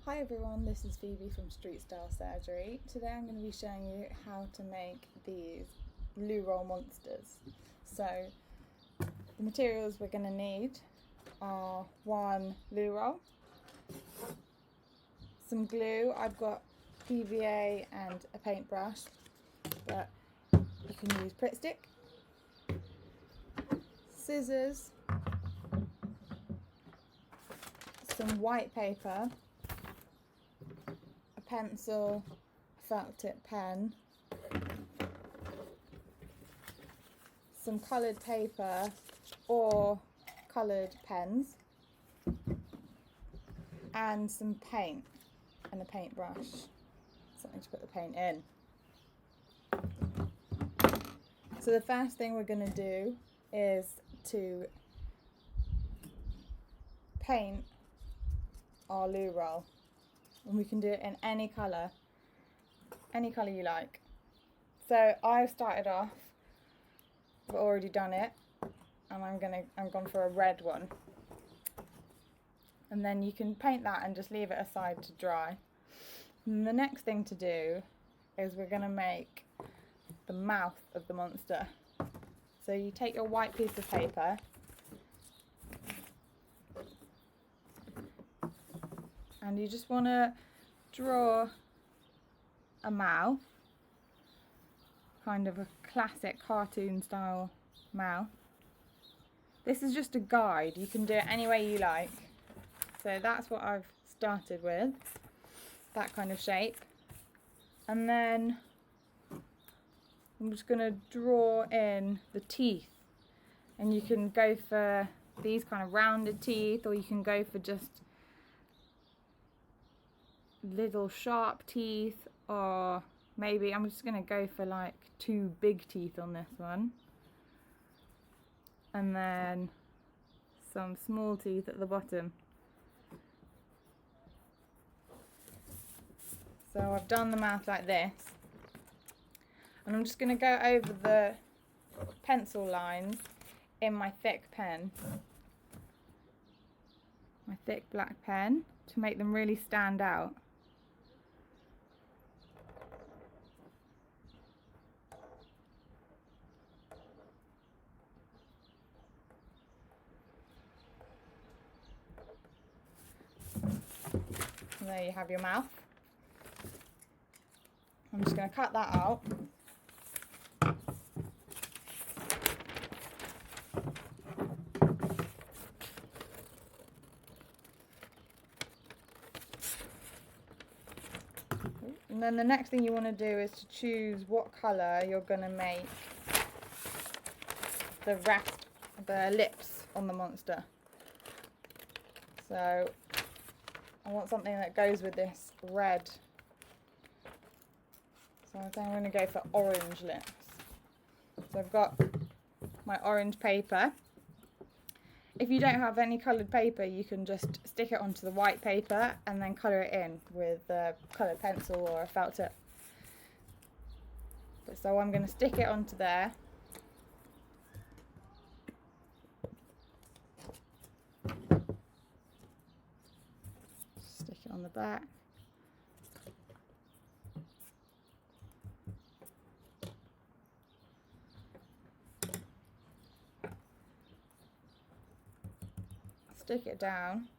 Hi everyone, this is Phoebe from Street Style Surgery. Today I'm going to be showing you how to make these Loo Roll Monsters. So the materials we're going to need are one loo roll, some glue. I've got PVA and a paintbrush, but you can use Pritt stick, scissors, some white paper, a pencil, a felt tip pen, some coloured paper or coloured pens, and some paint and a paintbrush, something to put the paint in. So the first thing we're going to do is to paint our loo roll, and we can do it in any colour you like. So I've started off, I've already done it, and I'm gone for a red one, and then you can paint that and just leave it aside to dry. And the next thing to do is we're going to make the mouth of the monster. So you take your white piece of paper and you just want to draw a mouth, kind of a classic cartoon style mouth. This is just a guide, you can do it any way you like. So that's what I've started with, that kind of shape. And then I'm just going to draw in the teeth, and you can go for these kind of rounded teeth, or you can go for just little sharp teeth, or maybe I'm just going to go for like 2 big teeth on this one, and then some small teeth at the bottom. So I've done the mouth like this, and I'm just going to go over the pencil lines in my thick pen, my thick black pen, to make them really stand out. And there you have your mouth. I'm just going to cut that out. And then the next thing you want to do is to choose what colour you're going to make the rest of the lips on the monster. So I want something that goes with this red. So I think I'm going to go for orange lips. So I've got my orange paper. If you don't have any coloured paper, you can just stick it onto the white paper and then colour it in with a coloured pencil or a felt tip. So I'm going to stick it onto there. Stick it on the back. Stick it down,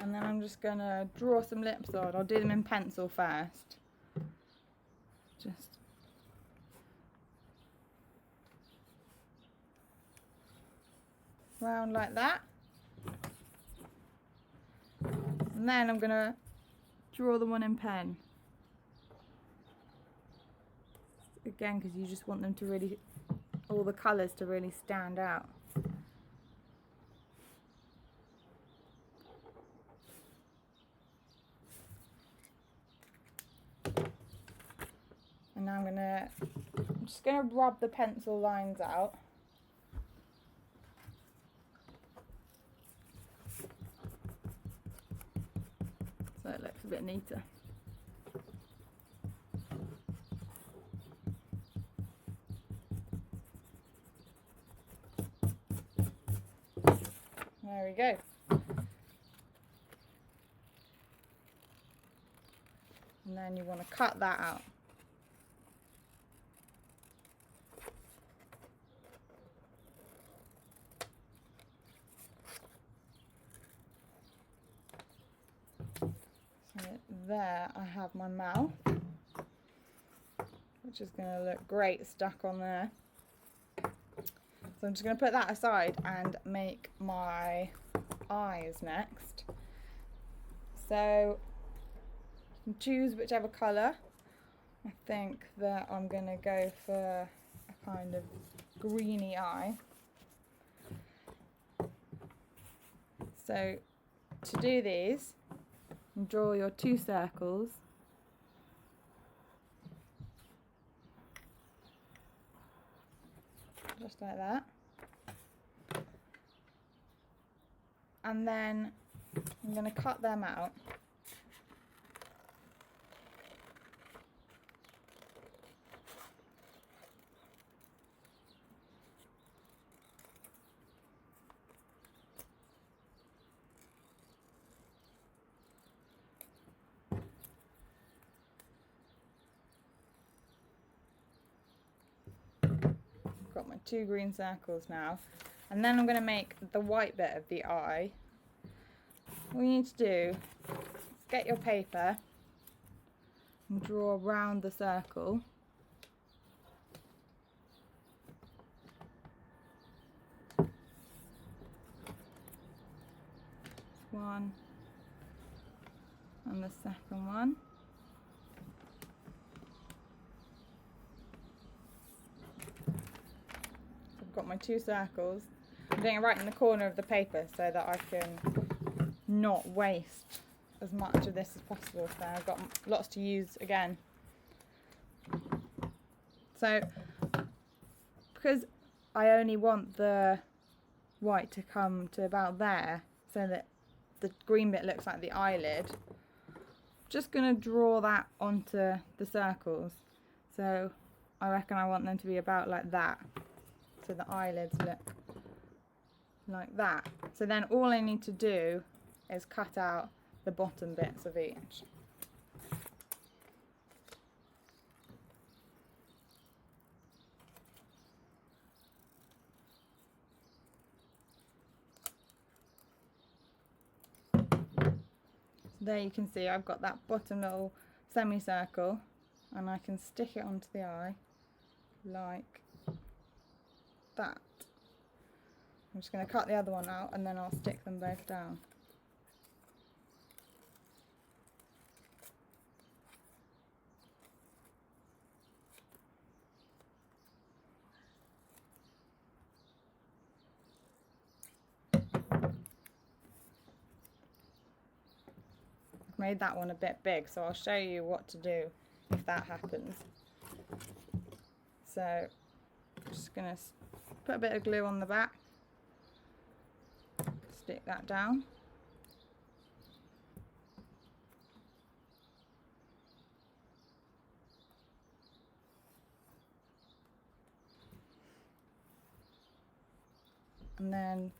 and then I'm just going to draw some lips on. I'll do them in pencil first. Just round like that. And then I'm going to draw the one in pen. Again, because you just want them to really, all the colours to really stand out. And now I'm just going to rub the pencil lines out. So it looks a bit neater. There we go. and then you want to cut that out. So there I have my mouth, which is going to look great stuck on there. So I'm just going to put that aside and make my eyes next. So you can choose whichever colour. I think that I'm going to go for a kind of greeny eye. So to do these, draw your 2 circles. Just like that. And then I'm going to cut them out. Got my 2 green circles now, and then I'm going to make the white bit of the eye. What you need to do is get your paper and draw around the circle. One and the second one. Got my 2 circles. I'm doing it right in the corner of the paper so that I can not waste as much of this as possible. So I've got lots to use again. So because I only want the white to come to about there so that the green bit looks like the eyelid, I'm just going to draw that onto the circles. So I reckon I want them to be about like that. So the eyelids look like that. So then all I need to do is cut out the bottom bits of each. So there you can see I've got that bottom little semicircle, and I can stick it onto the eye like that. I'm just going to cut the other one out and then I'll stick them both down. I've made that one a bit big, so I'll show you what to do if that happens. So I'm just going to put a bit of glue on the back, stick that down. And then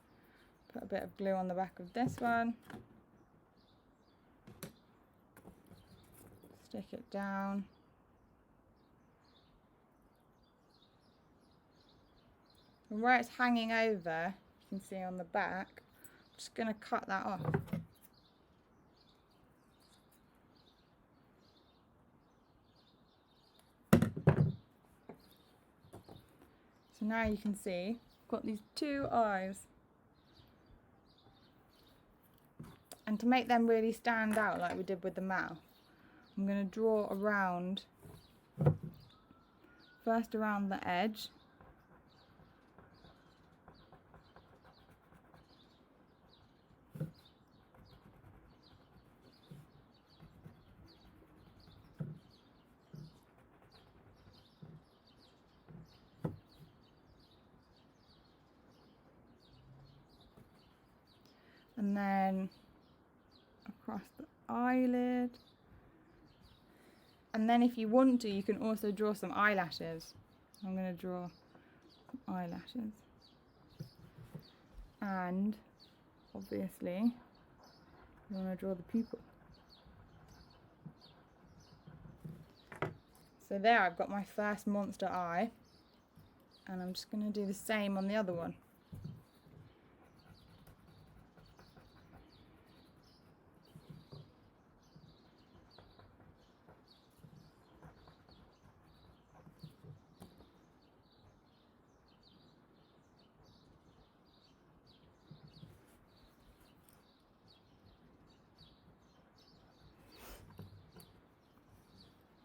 put a bit of glue on the back of this one. Stick it down. And where it's hanging over, you can see on the back, I'm just going to cut that off. So now you can see I've got these 2 eyes. And to make them really stand out like we did with the mouth, I'm going to draw around, first around the edge. And then across the eyelid. And then if you want to, you can also draw some eyelashes. I'm going to draw some eyelashes. And obviously, you want to draw the pupil. So there I've got my first monster eye, and I'm just going to do the same on the other one.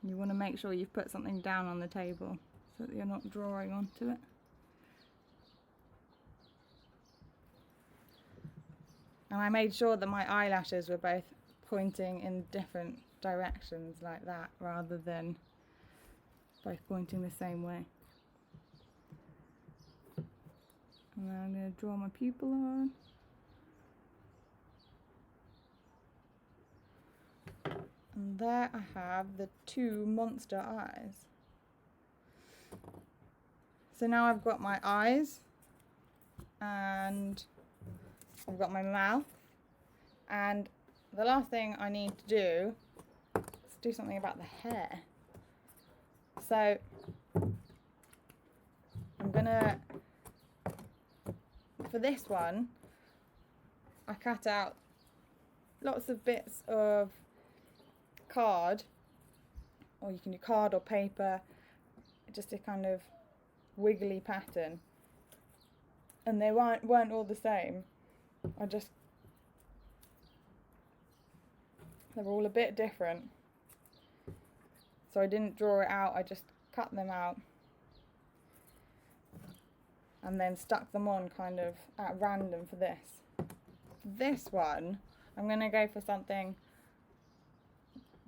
You want to make sure you've put something down on the table so that you're not drawing onto it. And I made sure that my eyelashes were both pointing in different directions like that, rather than both pointing the same way. And then I'm going to draw my pupil on. And there I have the two monster eyes. So now I've got my eyes, and I've got my mouth, and the last thing I need to do is do something about the hair. So I'm gonna, for this one, I cut out lots of bits of card, or you can do card or paper, just a kind of wiggly pattern, and they weren't all the same. They were all a bit different, so I didn't draw it out, I just cut them out and then stuck them on kind of at random for this. This one, I'm going to go for something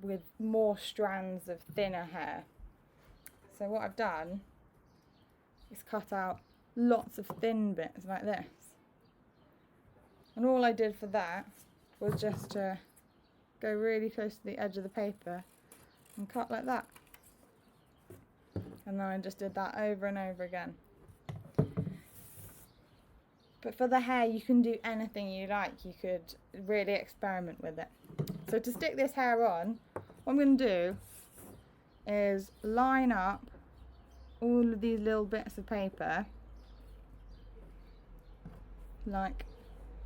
with more strands of thinner hair. So what I've done is cut out lots of thin bits like this. And all I did for that was just to go really close to the edge of the paper and cut like that. And then I just did that over and over again. But for the hair, you can do anything you like. You could really experiment with it. So to stick this hair on, what I'm going to do is line up all of these little bits of paper like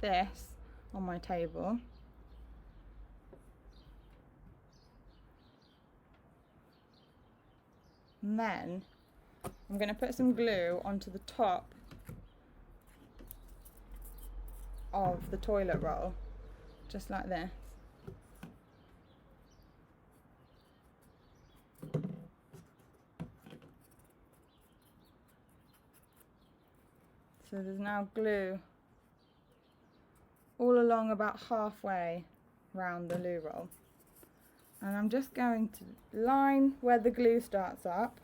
this on my table. And then I'm going to put some glue onto the top of the toilet roll, just like this. So there's now glue all along about halfway round the loo roll. And I'm just going to line where the glue starts up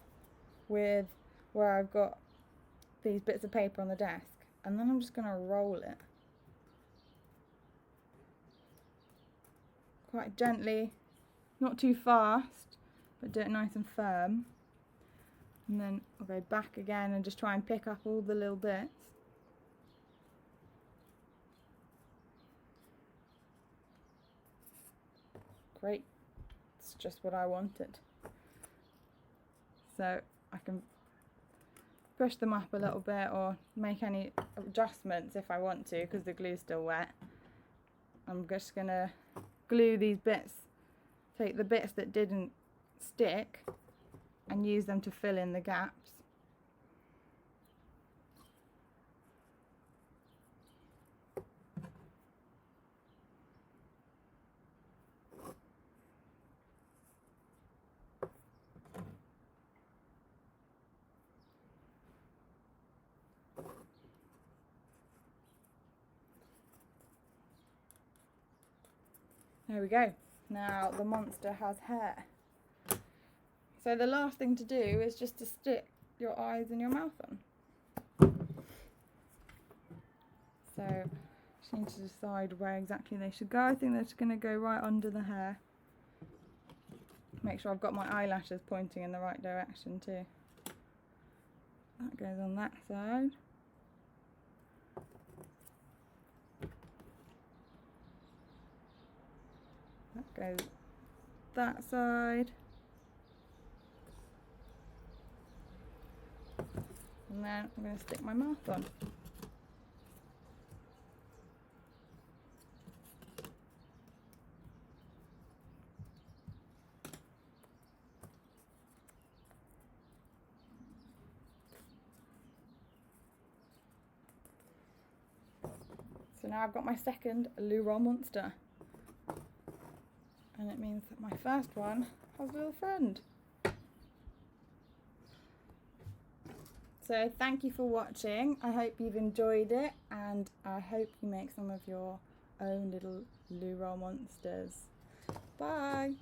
with where I've got these bits of paper on the desk, and then I'm just going to roll it quite gently, not too fast, but do it nice and firm. And then I'll go back again and just try and pick up all the little bits. Great, it's just what I wanted. So I can push them up a little bit or make any adjustments if I want to, because the glue's still wet. I'm just going to glue these bits, take the bits that didn't stick and use them to fill in the gaps. There we go. Now the monster has hair. So the last thing to do is just to stick your eyes and your mouth on. So just need to decide where exactly they should go. I think they're just going to go right under the hair. Make sure I've got my eyelashes pointing in the right direction too. That goes on that side. That goes that side. And then I'm going to stick my mouth on. So now I've got my second Loo Roll Monster. And it means that my first one has a little friend. So thank you for watching. I hope you've enjoyed it, and I hope you make some of your own little Loo Roll Monsters. Bye!